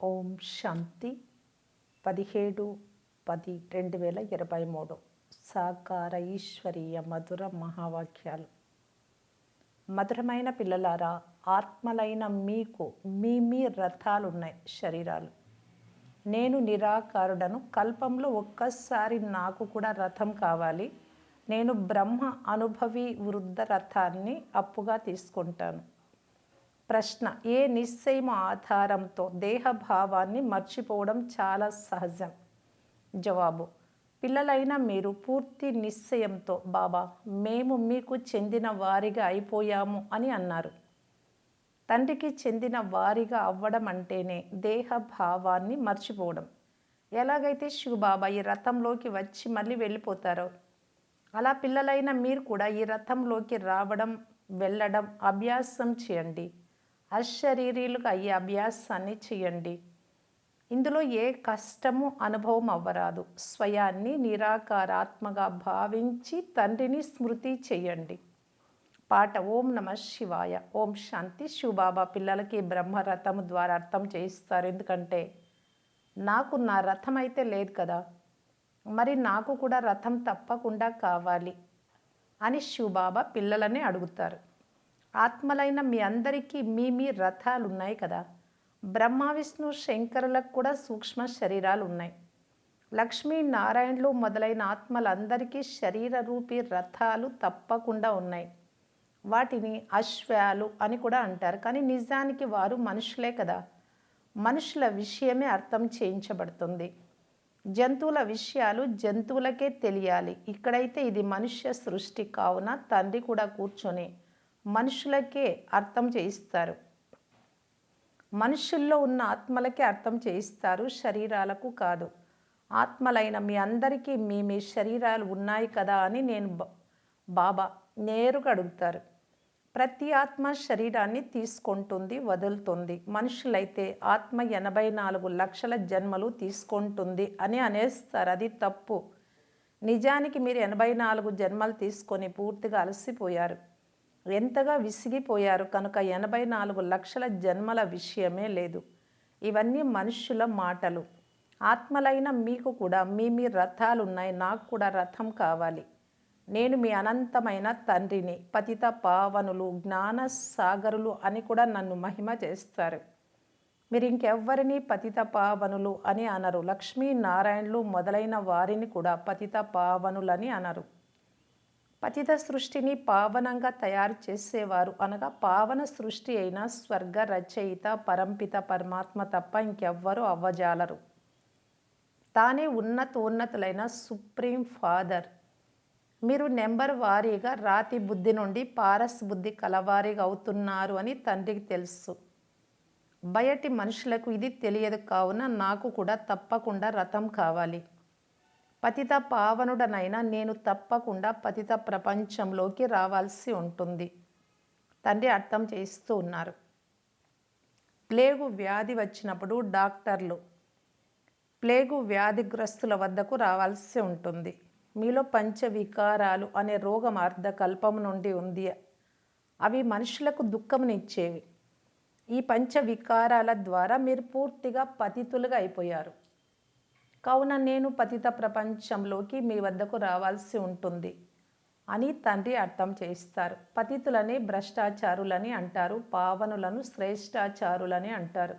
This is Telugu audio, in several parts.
ఓం శాంతి 17/10/2023 సాకార ఈశ్వరీయ మధుర మహావాక్యాలు. మధురమైన పిల్లలారా, ఆత్మలైన మీకు మీ రథాలున్నాయి, శరీరాలు. నేను నిరాకారుడను. కల్పంలో ఒక్కసారి నాకు కూడా రథం కావాలి. నేను బ్రహ్మ అనుభవి వృద్ధ రథాన్ని అప్పుగా తీసుకుంటాను. ప్రశ్న: ఏ నిశ్చయం ఆధారంతో దేహభావాన్ని మర్చిపోవడం చాలా సహజం? జవాబు: పిల్లలైన మీరు పూర్తి నిశ్చయంతో బాబా, మేము మీకు చెందిన వారిగా అయిపోయాము అని అన్నారు. తండ్రికి చెందిన వారిగా అవ్వడం అంటేనే దేహభావాన్ని మర్చిపోవడం. ఎలాగైతే శివబాబా ఈ రథంలోకి వచ్చి మళ్ళీ వెళ్ళిపోతారో, అలా పిల్లలైన మీరు కూడా ఈ రథంలోకి రావడం, వెళ్ళడం అభ్యాసం చేయండి. అశరీరీలుగా అయ్యే అభ్యాసాన్ని చేయండి. ఇందులో ఏ కష్టము అనుభవం అవ్వరాదు. స్వయాన్ని నిరాకారాత్మగా భావించి తండ్రిని స్మృతి చేయండి. పాట: ఓం నమ శివాయ. ఓం శాంతి. శివబాబా పిల్లలకి బ్రహ్మరథము ద్వారా అర్థం చేయిస్తారు. ఎందుకంటే నాకు నా రథం అయితే లేదు కదా, మరి నాకు కూడా రథం తప్పకుండా కావాలి అని శివబాబా పిల్లలని అడుగుతారు. ఆత్మలైన మీ అందరికీ మీ రథాలు ఉన్నాయి కదా. బ్రహ్మ విష్ణు శంకరులకు కూడా సూక్ష్మ శరీరాలు ఉన్నాయి. లక్ష్మీ నారాయణులు మొదలైన ఆత్మలందరికీ శరీర రూపీ రథాలు తప్పకుండా ఉన్నాయి. వాటిని అశ్వాలు అని కూడా అంటారు. కానీ నిజానికి వారు మనుషులే కదా. మనుషుల విషయమే అర్థం చేయించబడుతుంది. జంతువుల విషయాలు జంతువులకే తెలియాలి. ఇక్కడైతే ఇది మనుష్య సృష్టి కావున తండ్రి కూడా కూర్చొని మనుషులకే అర్థం చేయిస్తారు. మనుషుల్లో ఉన్న ఆత్మలకే అర్థం చేయిస్తారు, శరీరాలకు కాదు. ఆత్మలైన మీ అందరికీ మీ శరీరాలు ఉన్నాయి కదా అని నేను బాబా నేరుగా అడుగుతారు. ప్రతి ఆత్మ శరీరాన్ని తీసుకుంటుంది, వదులుతుంది. మనుషులైతే ఆత్మ 84 లక్షల జన్మలు తీసుకుంటుంది అని అనేస్తారు. అది తప్పు. నిజానికి మీరు 84 జన్మలు తీసుకొని పూర్తిగా అలసిపోయారు, ఎంతగా విసిగిపోయారు కనుక 84 లక్షల జన్మల విషయమే లేదు. ఇవన్నీ మనుషుల మాటలు. ఆత్మలైన మీకు కూడా మీ రథాలున్నాయి. నాకు కూడా రథం కావాలి. నేను మీ అనంతమైన తండ్రిని. పతిత పావనులు, జ్ఞాన సాగరులు అని కూడా నన్ను మహిమ చేస్తారు. మీరు ఇంకెవ్వరిని పతిత పావనులు అని అనరు. లక్ష్మీ నారాయణులు మొదలైన వారిని కూడా పతిత పావనులని అనరు. పతిత సృష్టిని పావనంగా తయారు చేసేవారు అనగా పావన సృష్టి అయిన స్వర్గ రచయిత పరంపిత పరమాత్మ తప్ప ఇంకెవ్వరూ అవ్వజాలరు. తానే ఉన్నతోన్నతులైన సుప్రీం ఫాదర్. మీరు నెంబర్ వారీగా రాతి బుద్ధి నుండి పారస్ బుద్ధి కలవారిగా అవుతున్నారు అని తండ్రికి తెలుసు. బయటి మనుషులకు ఇది తెలియదు. కావున నాకు కూడా తప్పకుండా రథం కావాలి. పతిత పావనుడనైనా నేను తప్పకుండా పతిత ప్రపంచంలోకి రావాల్సి ఉంటుంది. తండ్రి అర్థం చేస్తూ ఉన్నారు. ప్లేగు వ్యాధి వచ్చినప్పుడు డాక్టర్లు ప్లేగు వ్యాధిగ్రస్తుల వద్దకు రావాల్సి ఉంటుంది. మీలో పంచవికారాలు అనే రోగం అర్ధకల్పం నుండి ఉంది. అవి మనుషులకు దుఃఖమునిచ్చేవి. ఈ పంచవికారాల ద్వారా మీరు పూర్తిగా పతితులుగా అయిపోయారు. కావున నేను పతిత ప్రపంచంలోకి మీ వద్దకు రావాల్సి ఉంటుంది అని తండ్రి అర్థం చేయిస్తారు. పతితులని భ్రష్టాచారులని అంటారు, పావనులను శ్రేష్టాచారులని అంటారు.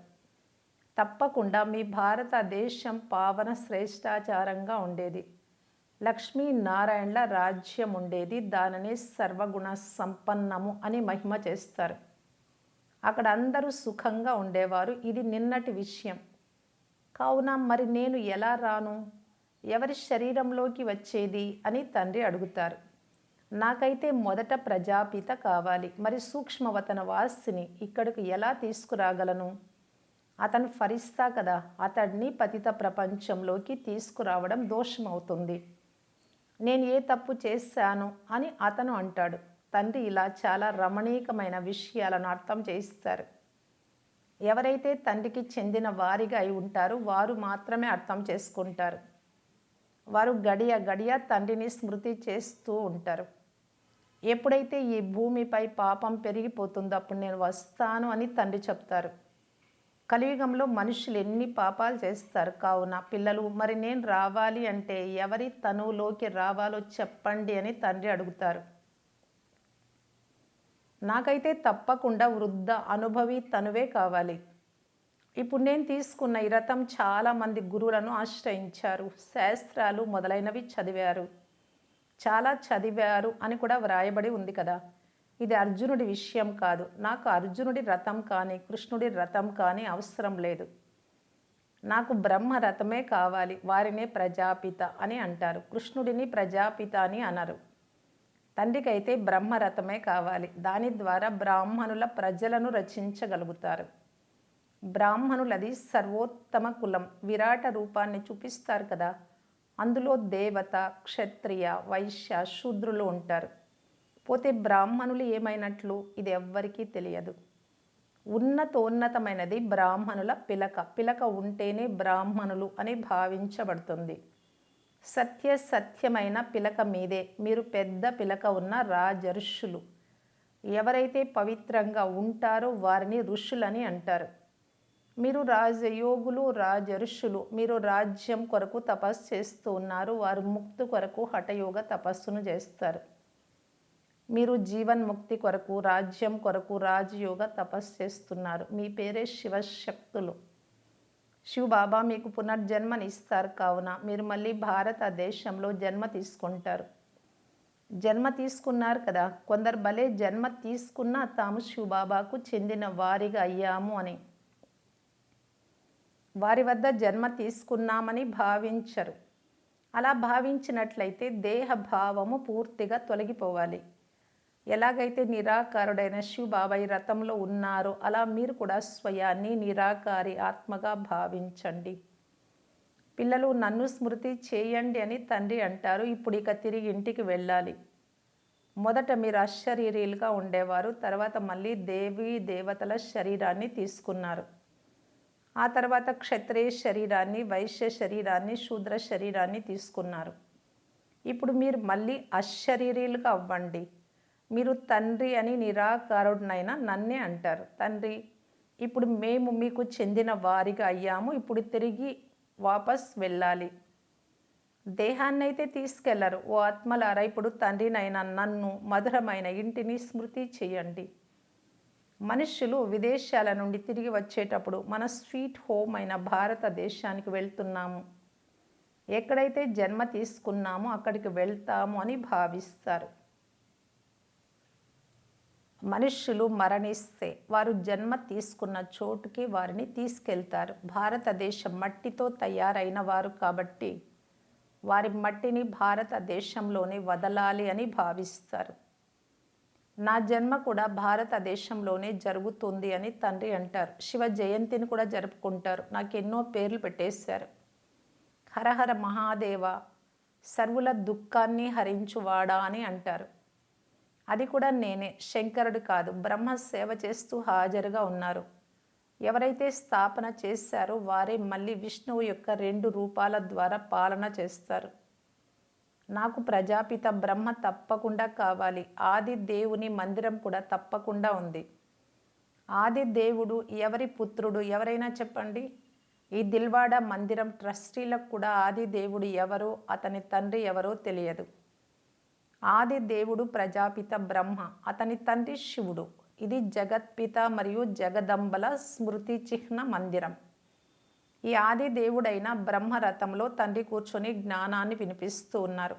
తప్పకుండా మీ భారతదేశం పావన శ్రేష్టాచారంగా ఉండేది. లక్ష్మీ నారాయణుల రాజ్యం ఉండేది. దానిని సర్వగుణ సంపన్నము అని మహిమ చేస్తారు. అక్కడ అందరూ సుఖంగా ఉండేవారు. ఇది నిన్నటి విషయం. కావున మరి నేను ఎలా రాను? ఎవరి శరీరంలోకి వచ్చేది అని తండ్రి అడుగుతారు. నాకైతే మొదట ప్రజాపిత కావాలి. మరి సూక్ష్మవతన వాసిని ఇక్కడికి ఎలా తీసుకురాగలను? అతను ఫరిస్తా కదా. అతడిని పతిత ప్రపంచంలోకి తీసుకురావడం దోషమవుతుంది. నేను ఏ తప్పు చేశాను అని అతను అంటాడు. తండ్రి ఇలా చాలా రమణీయమైన విషయాలను అర్థం చేయిస్తారు. ఎవరైతే తండ్రికి చెందిన వారిగా అయి ఉంటారో వారు మాత్రమే అర్థం చేసుకుంటారు. వారు గడియ గడియ తండ్రిని స్మృతి చేస్తూ ఉంటారు. ఎప్పుడైతే ఈ భూమిపై పాపం పెరిగిపోతుందో అప్పుడు నేను వస్తాను అని తండ్రి చెప్తారు. కలియుగంలో మనుషులు ఎన్ని పాపాలు చేస్తారు కావున పిల్లలు మరి నేను రావాలి అంటే ఎవరి తనువులోకి రావాలో చెప్పండి అని తండ్రి అడుగుతారు. నాకైతే తప్పకుండా వృద్ధ అనుభవి తనువే కావాలి. ఇప్పుడు నేను తీసుకున్న ఈ రథం చాలామంది గురువులను ఆశ్రయించారు, శాస్త్రాలు మొదలైనవి చదివారు, చాలా చదివారు అని కూడా వ్రాయబడి ఉంది కదా. ఇది అర్జునుడి విషయం కాదు. నాకు అర్జునుడి రథం కానీ కృష్ణుడి రథం కానీ అవసరం లేదు. నాకు బ్రహ్మ రథమే కావాలి. వారినే ప్రజాపిత అని అంటారు, కృష్ణుడిని ప్రజాపిత అని అనరు. తండ్రికైతే బ్రహ్మరథమే కావాలి. దాని ద్వారా బ్రాహ్మణుల ప్రజలను రచించగలుగుతారు. బ్రాహ్మణులది సర్వోత్తమ కులం. విరాట రూపాన్ని చూపిస్తారు కదా, అందులో దేవత, క్షత్రియ, వైశ్య, శూద్రులు ఉంటారు. పోతే బ్రాహ్మణులు ఏమైనట్లు ఇది ఎవ్వరికీ తెలియదు. ఉన్నతోన్నతమైనది బ్రాహ్మణుల పిలక. పిలక ఉంటేనే బ్రాహ్మణులు అని భావించబడుతుంది. సత్యమైన పిలక మీదే. మీరు పెద్ద పిలక ఉన్న రాజర్షులు. ఎవరైతే పవిత్రంగా ఉంటారో వారిని ఋషులని అంటారు. మీరు రాజయోగులు, రాజర్షులు. మీరు రాజ్యం కొరకు తపస్సు చేస్తూ ఉన్నారు. వారు ముక్తి కొరకు హఠయోగ తపస్సును చేస్తారు. మీరు జీవన్ముక్తి కొరకు, రాజ్యం కొరకు రాజయోగ తపస్సు చేస్తున్నారు. మీ పేరే శివశక్తులు. శివబాబా మీకు పునర్జన్మనిస్తారు. కావున మీరు మళ్ళీ భారతదేశంలో జన్మ తీసుకుంటారు. జన్మ తీసుకున్నారు కదా, కొందరు భలే జన్మ తీసుకున్నా తాము శివబాబాకు చెందిన వారిగా అయ్యాము అని, వారి వద్ద జన్మ తీసుకున్నామని భావించరు. అలా భావించినట్లయితే దేహ భావము పూర్తిగా తొలగిపోవాలి. ఎలాగైతే నిరాకారుడైన శివబాబాయి రథంలో ఉన్నారో అలా మీరు కూడా స్వయాన్ని నిరాకారి ఆత్మగా భావించండి. పిల్లలు నన్ను స్మృతి చేయండి అని తండ్రి అంటారు. ఇప్పుడు ఇక తిరిగి ఇంటికి వెళ్ళాలి. మొదట మీరు అశరీరీలుగా ఉండేవారు. తర్వాత మళ్ళీ దేవీ దేవతల శరీరాన్ని తీసుకున్నారు. ఆ తర్వాత క్షత్రియ శరీరాన్ని, వైశ్య శరీరాన్ని, శూద్ర శరీరాన్ని తీసుకున్నారు. ఇప్పుడు మీరు మళ్ళీ అశరీరీలుగా అవ్వండి. మీరు తండ్రి అని నిరాకారుడినైనా నన్నే అంటారు. తండ్రి, ఇప్పుడు మేము మీకు చెందిన వారిగా అయ్యాము. ఇప్పుడు తిరిగి వాపస్ వెళ్ళాలి. దేహాన్నైతే తీసుకెళ్లరు. ఓ ఆత్మలారా, ఇప్పుడు తండ్రినైనా నన్ను, మధురమైన ఇంటిని స్మృతి చేయండి. మనుష్యులు విదేశాల నుండి తిరిగి వచ్చేటప్పుడు మన స్వీట్ హోమ్ అయిన భారతదేశానికి వెళ్తున్నాము, ఎక్కడైతే జన్మ తీసుకున్నామో అక్కడికి వెళ్తాము అని భావిస్తారు. మనుష్యులు మరణిస్తే వారు జన్మ తీసుకున్న చోటుకి వారిని తీసుకెళ్తారు. భారతదేశం మట్టితో తయారైన వారు కాబట్టి వారి మట్టిని భారతదేశంలోనే వదలాలి అని భావిస్తారు. నా జన్మ కూడా భారతదేశంలోనే జరుగుతుంది అని తండ్రి అంటారు. శివ జయంతిని కూడా జరుపుకుంటారు. నాకు ఎన్నో పేర్లు పెట్టేశారు. హరహర మహాదేవ, సర్వుల దుఃఖాన్ని హరించువాడా అని అంటారు. అది కూడా నేనే, శంకరుడు కాదు. బ్రహ్మ సేవ చేస్తూ హాజరుగా ఉన్నారు. ఎవరైతే స్థాపన చేశారో వారే మళ్ళీ విష్ణువు యొక్క 2 రూపాల ద్వారా పాలన చేస్తారు. నాకు ప్రజాపిత బ్రహ్మ తప్పకుండా కావాలి. ఆది దేవుని మందిరం కూడా తప్పకుండా ఉంది. ఆది దేవుడు ఎవరి పుత్రుడు ఎవరైనా చెప్పండి. ఈ దిల్వాడ మందిరం ట్రస్టీలకు కూడా ఆది దేవుడు ఎవరో, అతని తండ్రి ఎవరో తెలియదు. ఆది దేవుడు ప్రజాపిత బ్రహ్మ, అతని తండ్రి శివుడు. ఇది జగత్పిత మరియు జగదంబల స్మృతి చిహ్న మందిరం. ఈ ఆది దేవుడైన బ్రహ్మరథంలో తండ్రి కూర్చొని జ్ఞానాన్ని వినిపిస్తూ ఉన్నారు.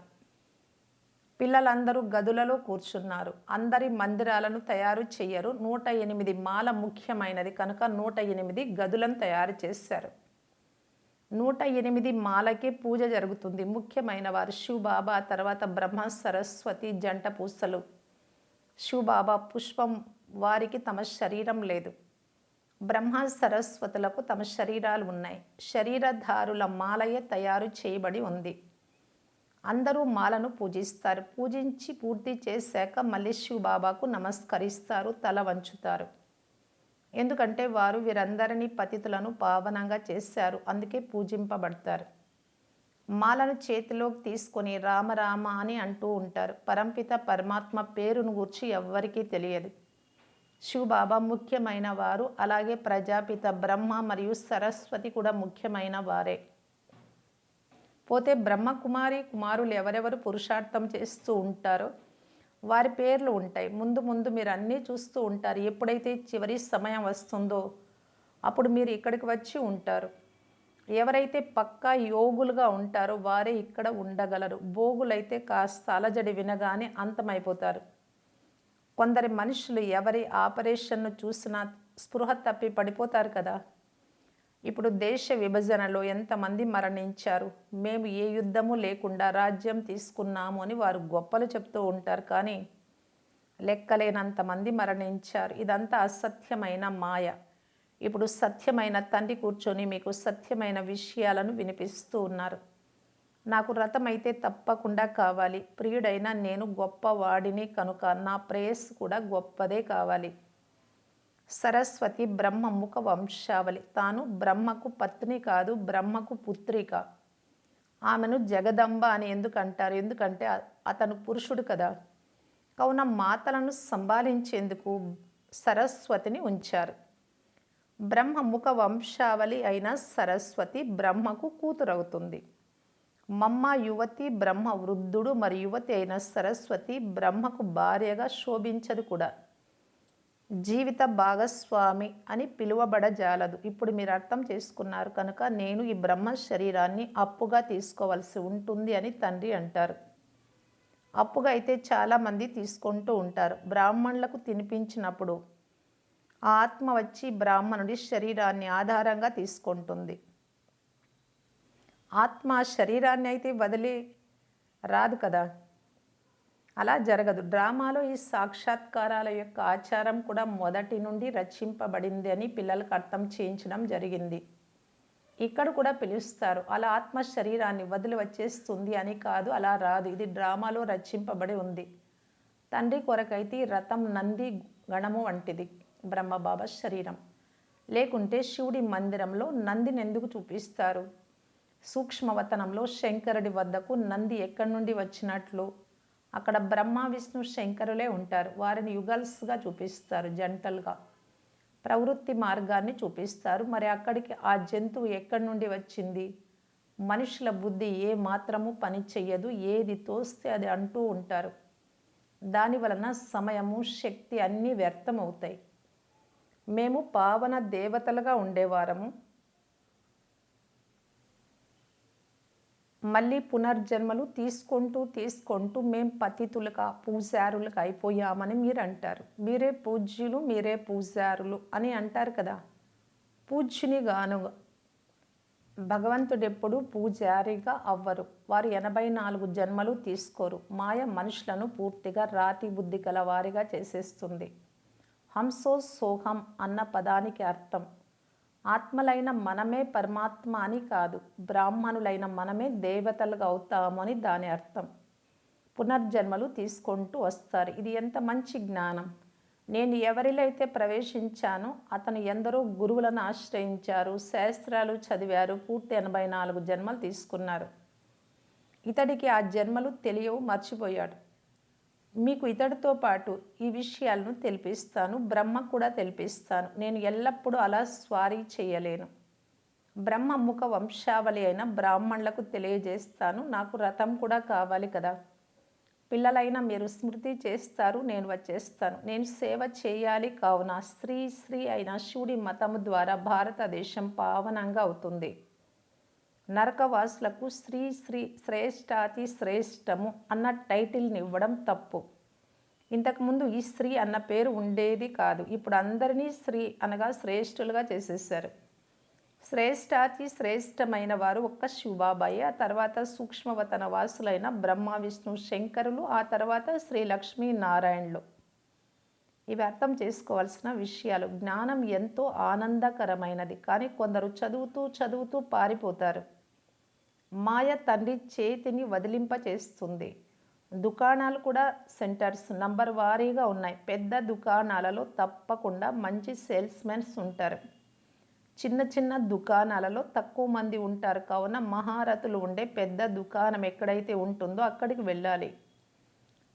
పిల్లలందరూ గదులలో కూర్చున్నారు. అందరి మందిరాలను తయారు చెయ్యరు. 108 మాల ముఖ్యమైనది కనుక 108 గదులను తయారు చేశారు. 108 మాలకే పూజ జరుగుతుంది. ముఖ్యమైన వారు శివబాబా, తర్వాత బ్రహ్మ సరస్వతి జంట పూసలు. శివబాబా పుష్పం, వారికి తమ శరీరం లేదు. బ్రహ్మ సరస్వతులకు తమ శరీరాలు ఉన్నాయి. శరీరధారుల మాలయే తయారు చేయబడి ఉంది. అందరూ మాలను పూజిస్తారు. పూజించి పూర్తి చేశాక మళ్ళీ శివబాబాకు నమస్కరిస్తారు, తల వంచుతారు. ఎందుకంటే వారు వీరందరినీ పతితులను పావనంగా చేశారు, అందుకే పూజింపబడతారు. మాలను చేతిలోకి తీసుకొని రామరామ అని అంటూ ఉంటారు. పరంపిత పరమాత్మ పేరును గూర్చి ఎవ్వరికీ తెలియదు. శివబాబా ముఖ్యమైన వారు, అలాగే ప్రజాపిత బ్రహ్మ మరియు సరస్వతి కూడా ముఖ్యమైన వారే. పోతే బ్రహ్మకుమారి కుమారులు ఎవరెవరు పురుషార్థం చేస్తూ ఉంటారో వారి పేర్లు ఉంటాయి. ముందు ముందు మీరు అన్నీ చూస్తూ ఉంటారు. ఎప్పుడైతే చివరి సమయం వస్తుందో అప్పుడు మీరు ఇక్కడికి వచ్చి ఉంటారు. ఎవరైతే పక్కా యోగులుగా ఉంటారో వారే ఇక్కడ ఉండగలరు. భోగులైతే కాస్త అలజడి వినగానే అంతమైపోతారు. కొందరి మనుషులు ఎవరి ఆపరేషన్ను చూసినా స్పృహ తప్పి పడిపోతారు కదా. ఇప్పుడు దేశ విభజనలో ఎంతమంది మరణించారు. మేము ఏ యుద్ధము లేకుండా రాజ్యం తీసుకున్నాము అని వారు గొప్పలు చెప్తూ ఉంటారు. కానీ లెక్కలేనంతమంది మరణించారు. ఇదంతా అసత్యమైన మాయ. ఇప్పుడు సత్యమైన తండ్రి కూర్చొని మీకు సత్యమైన విషయాలను వినిపిస్తూ ఉన్నారు. నాకు రథమైతే తప్పకుండా కావాలి. ప్రియుడైన నేను గొప్పవాడిని కనుక నా ప్రేయస్సు కూడా గొప్పదే కావాలి. సరస్వతి బ్రహ్మ ముఖ వంశావళి. తాను బ్రహ్మకు పత్ని కాదు, బ్రహ్మకు పుత్రిక. ఆమెను జగదంబ అని ఎందుకు అంటారు? ఎందుకంటే అతను పురుషుడు కదా. కావున మాతలను సంభాళించేందుకు సరస్వతిని ఉంచారు. బ్రహ్మ ముఖ వంశావళి అయిన సరస్వతి బ్రహ్మకు కూతురవుతుంది. మమ్మ యువతి, బ్రహ్మ వృద్ధుడు మరి యువతి అయిన సరస్వతి బ్రహ్మకు భార్యగా శోభించదు కూడా. జీవిత భాగస్వామి అని పిలువబడజాలదు. ఇప్పుడు మీరు అర్థం చేసుకున్నారు కనుక నేను ఈ బ్రహ్మ శరీరాన్ని అప్పుగా తీసుకోవాల్సి ఉంటుంది అని తండ్రి అంటారు. అప్పుగా అయితే చాలామంది తీసుకుంటూ ఉంటారు. బ్రాహ్మణులకు తినిపించినప్పుడు ఆ ఆత్మ వచ్చి బ్రాహ్మణుడి శరీరాన్ని ఆధారంగా తీసుకుంటుంది. ఆత్మ శరీరాన్ని అయితే వదిలి రాదు కదా. అలా జరగదు. డ్రామాలో ఈ సాక్షాత్కారాల యొక్క ఆచారం కూడా మొదటి నుండి రచింపబడింది అని పిల్లలకు అర్థం చేయించడం జరిగింది. ఇక్కడ కూడా పిలుస్తారు. అలా ఆత్మ శరీరాన్ని వదిలి వచ్చేస్తుంది అని కాదు, అలా రాదు. ఇది డ్రామాలో రచింపబడి ఉంది. తండ్రి కొరకైతే రథం నంది గణము వంటిది బ్రహ్మబాబా శరీరం. లేకుంటే శివుడి మందిరంలో నందిని ఎందుకు చూపిస్తారు? సూక్ష్మవతనంలో శంకరుడి వద్దకు నంది ఎక్కడి నుండి వచ్చినట్లు? అక్కడ బ్రహ్మ విష్ణు శంకరులే ఉంటారు. వారిని యుగల్స్గా చూపిస్తారు, జంటలుగా. ప్రవృత్తి మార్గాన్ని చూపిస్తారు. మరి అక్కడికి ఆ జంతువు ఎక్కడి నుండి వచ్చింది? మనుషుల బుద్ధి ఏ మాత్రము పని చెయ్యదు. ఏది తోస్తే అది అంటూ ఉంటారు. దాని వలన సమయము, శక్తి అన్నీ వ్యర్థమవుతాయి. మేము పావన దేవతలుగా ఉండేవారము. మళ్ళీ పునర్జన్మలు తీసుకుంటూ మేం పతితులుగా, పూజారులుగా అయిపోయామని మీరు అంటారు. మీరే పూజ్యులు, మీరే పూజారులు అని అంటారు కదా. పూజ్యుని గాను భగవంతుడెప్పుడు పూజారిగా అవ్వరు. వారు 84 జన్మలు తీసుకోరు. మాయ మనుషులను పూర్తిగా రాతి బుద్ధి గల వారిగా చేసేస్తుంది. హంసో సోహం అన్న పదానికి అర్థం ఆత్మలైన మనమే పరమాత్మ అని కాదు, బ్రాహ్మణులైన మనమే దేవతలుగా అవుతాము అని దాని అర్థం. పునర్జన్మలు తీసుకుంటూ వస్తారు. ఇది ఎంత మంచి జ్ఞానం. నేను ఎవరిలో అయితే ప్రవేశించానో అతను ఎందరో గురువులను ఆశ్రయించారు, శాస్త్రాలు చదివారు, పూర్తి 84 జన్మలు తీసుకున్నారు. ఇతడికి ఆ జన్మలు తెలియవు, మర్చిపోయాడు. మీకు ఇతడితో పాటు ఈ విషయాలను తెలిపిస్తాను, బ్రహ్మ కూడా తెలిపిస్తాను. నేను ఎల్లప్పుడూ అలా స్వారీ చేయలేను. బ్రహ్మ ముఖ వంశావళి అయిన బ్రాహ్మణులకు తెలియజేస్తాను. నాకు రథం కూడా కావాలి కదా. పిల్లలైన మీరు స్మృతి చేస్తారు, నేను వచ్చేస్తాను. నేను సేవ చేయాలి. కావున శ్రీ అయిన శివుడి మతము ద్వారా భారతదేశం పావనంగా అవుతుంది. నరకవాసులకు శ్రీ శ్రేష్టాతి శ్రేష్టము అన్న టైటిల్ని ఇవ్వడం తప్పు. ఇంతకుముందు ఈ శ్రీ అన్న పేరు ఉండేది కాదు. ఇప్పుడు అందరినీ శ్రీ అనగా శ్రేష్ఠులుగా చేసేసారు. శ్రేష్టాతి శ్రేష్టమైన వారు ఒక్క శివబాబాయే. ఆ తర్వాత సూక్ష్మవతన వాసులైన బ్రహ్మ విష్ణు శంకరులు, ఆ తర్వాత శ్రీ లక్ష్మీ నారాయణులు. ఇవి అర్థం చేసుకోవాల్సిన విషయాలు. జ్ఞానం ఎంతో ఆనందకరమైనది. కానీ కొందరు చదువుతూ పారిపోతారు. మాయ తండ్రి చేతిని వదిలింపచేస్తుంది. దుకాణాలు కూడా సెంటర్స్ నంబర్ వారీగా ఉన్నాయి. పెద్ద దుకాణాలలో తప్పకుండా మంచి సేల్స్మెన్స్ ఉంటారు. చిన్న దుకాణాలలో తక్కువ మంది ఉంటారు. కావున మహారథులు ఉండే పెద్ద దుకాణం ఎక్కడైతే ఉంటుందో అక్కడికి వెళ్ళాలి.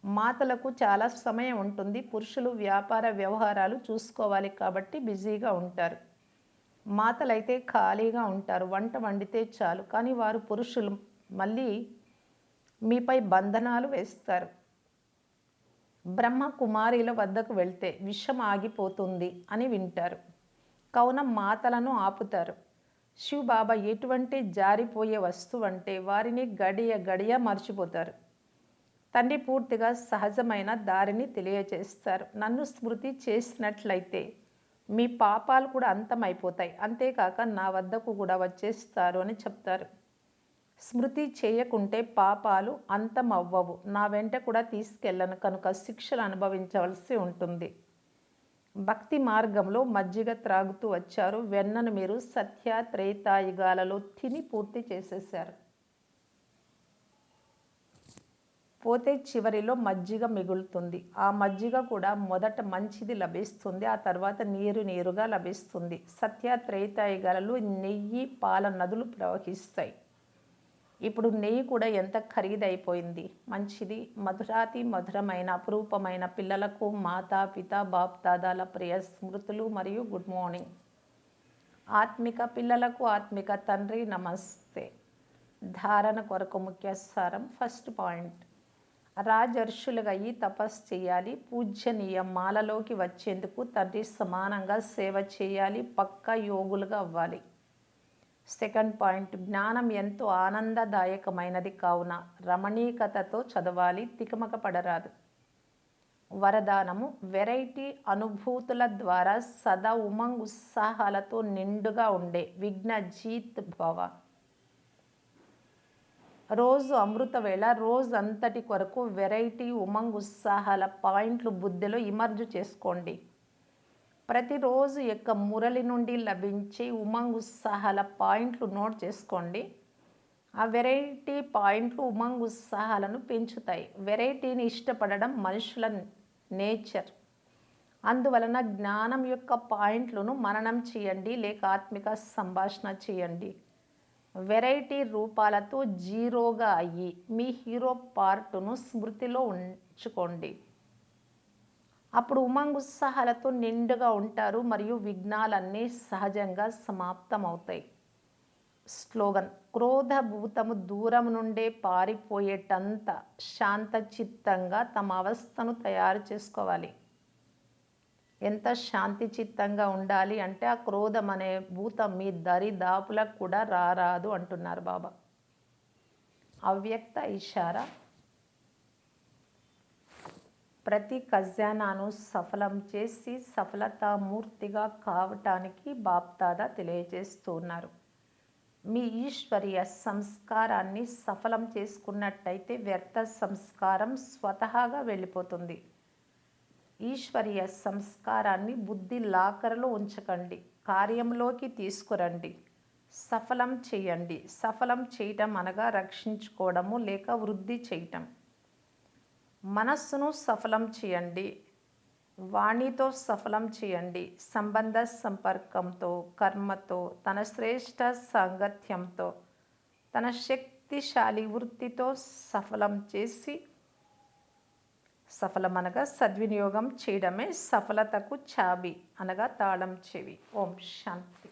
మాతలకు చాలా సమయం ఉంటుంది. పురుషులు వ్యాపార వ్యవహారాలు చూసుకోవాలి కాబట్టి బిజీగా ఉంటారు. మాతలైతే ఖాళీగా ఉంటారు. వంట వండితే చాలు. కానీ వారు పురుషులు మళ్ళీ మీపై బంధనాలు వేస్తారు. బ్రహ్మ కుమారిల వద్దకు వెళ్తే విషం ఆగిపోతుంది అని వింటారు. కావున మాతలను ఆపుతారు. శివబాబా ఎటువంటి జారిపోయే వస్తువంటే వారిని గడియ గడియ మర్చిపోతారు. తండ్రి పూర్తిగా సహజమైన దారిని తెలియచేస్తారు. నన్ను స్మృతి చేసినట్లయితే మీ పాపాలు కూడా అంతమైపోతాయి. అంతేకాక నా వద్దకు కూడా వచ్చేస్తారు అని చెప్తారు. స్మృతి చేయకుంటే పాపాలు అంతమవ్వవు. నా వెంట కూడా తీసుకెళ్ళను కనుక శిక్షలు అనుభవించవలసి ఉంటుంది. భక్తి మార్గంలో మజ్జిగ త్రాగుతూ వచ్చారు. వెన్నను మీరు సత్య త్రేతాయుగాలలో తిని పూర్తి చేసేశారు. పోతే చివరిలో మజ్జిగ మిగులుతుంది. ఆ మజ్జిగ కూడా మొదట మంచిది లభిస్తుంది. ఆ తర్వాత నీరు నీరుగా లభిస్తుంది. సత్య త్రేతాయుగాలలో నెయ్యి పాల నదులు ప్రవహిస్తాయి. ఇప్పుడు నెయ్యి కూడా ఎంత ఖరీదైపోయింది. మంచిది మధురాతి మధురమైన అపురూపమైన పిల్లలకు మాతా పిత బాప్ దాదాల ప్రియ స్మృతులు మరియు గుడ్ మార్నింగ్. ఆత్మిక పిల్లలకు ఆత్మిక తండ్రి నమస్తే. ధారణ కొరకు ముఖ్య సారం. ఫస్ట్ పాయింట్, రాజర్షులుగా అయ్యి తపస్సు చేయాలి. పూజ్యనీయ మాలలోకి వచ్చేందుకు తండ్రి సమానంగా సేవ చేయాలి. పక్కా యోగులుగా అవ్వాలి. సెకండ్ పాయింట్, జ్ఞానం ఎంతో ఆనందదాయకమైనది కావున రమణీకతతో చదవాలి. తికమక పడరాదు. వరదానము, వెరైటీ అనుభూతుల ద్వారా సదా ఉమంగ్ ఉత్సాహాలతో నిండుగా ఉండే విఘ్నజీత్ భవ. రోజు అమృత వేళ రోజంతటి కొరకు వెరైటీ ఉమంగ్ ఉత్సాహాల పాయింట్లు బుద్ధిలో ఇమర్జు చేసుకోండి. ప్రతిరోజు యొక్క మురళి నుండి లభించే ఉమంగ్ ఉత్సాహాల పాయింట్లు నోట్ చేసుకోండి. ఆ వెరైటీ పాయింట్లు ఉమంగ్ ఉత్సాహాలను పెంచుతాయి. వెరైటీని ఇష్టపడడం మనుషుల నేచర్. అందువలన జ్ఞానం యొక్క పాయింట్లను మననం చేయండి లేక ఆత్మిక సంభాషణ చేయండి. వెరైటీ రూపాలతో జీరోగా అయ్యి మీ హీరో పార్టును స్మృతిలో ఉంచుకోండి. అప్పుడు ఉమంగ్ ఉత్సాహాలతో నిండుగా ఉంటారు మరియు విఘ్నాలన్నీ సహజంగా సమాప్తమవుతాయి. స్లోగన్, క్రోధభూతము దూరం నుండే పారిపోయేటంత శాంతచిత్తంగా తమ అవస్థను తయారు చేసుకోవాలి. ఎంత శాంతి చిత్తంగా ఉండాలి అంటే ఆ క్రోధం అనే భూతం మీ దరిదాపులకు కూడా రారాదు అంటున్నారు బాబా. అవ్యక్త ఇషారా, ప్రతి ఖజానాను సఫలం చేసి సఫలతామూర్తిగా కావటానికి బాప్దాదా తెలియజేస్తున్నారు. మీ ఈశ్వరీయ సంస్కారాన్ని సఫలం చేసుకున్నట్టయితే వ్యర్థ సంస్కారం స్వతహాగా వెళ్ళిపోతుంది. ఈశ్వరీయ సంస్కారాన్ని బుద్ధి లాకర్లో ఉంచకండి, కార్యంలోకి తీసుకురండి. సఫలం చేయండి. సఫలం చేయటం అనగా రక్షించుకోవడము లేక వృద్ధి చేయటం. మనస్సును సఫలం చేయండి. వాణితో సఫలం చేయండి. సంబంధ సంపర్కంతో, కర్మతో, తన శ్రేష్ఠ సాంగత్యంతో, తన శక్తిశాలి వృత్తితో సఫలం చేసి, సఫలం అనగా సద్వినియోగం చేయడమే సఫలతకు చాబి అనగా తాళం చెవి. ఓం శాంతి.